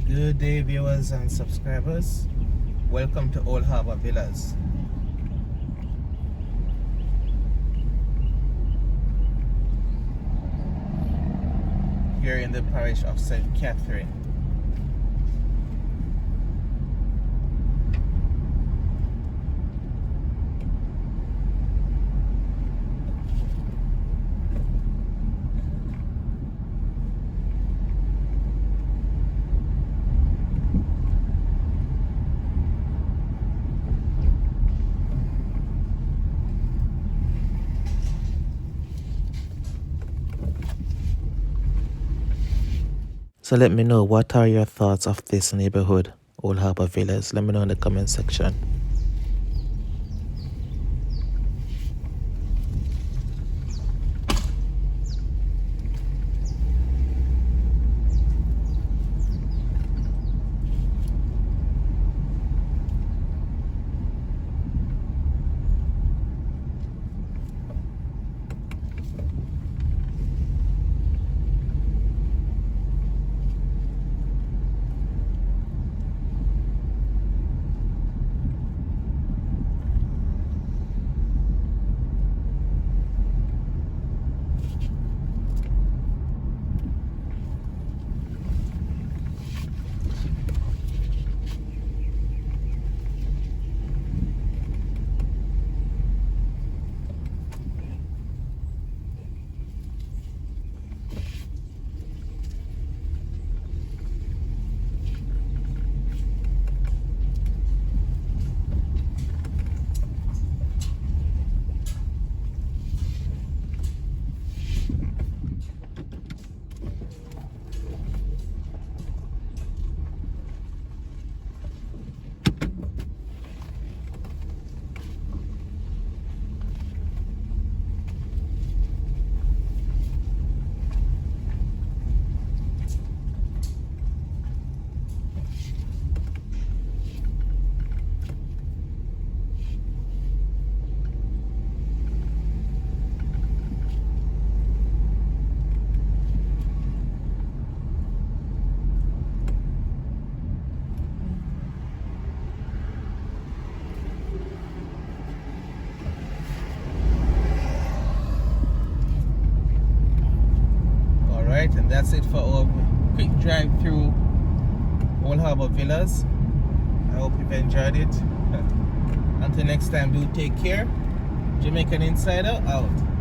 Good day, viewers and subscribers. Welcome to Old Harbour Villas. Here in the parish of St. Catherine. So let me know, what are your thoughts of this neighborhood, Old Harbour Villas? Let me know in the comment section. Alright, and that's it for our quick drive through Old Harbour Villas. I hope you've enjoyed it. Until next time, do take care. Jamaican Insider out.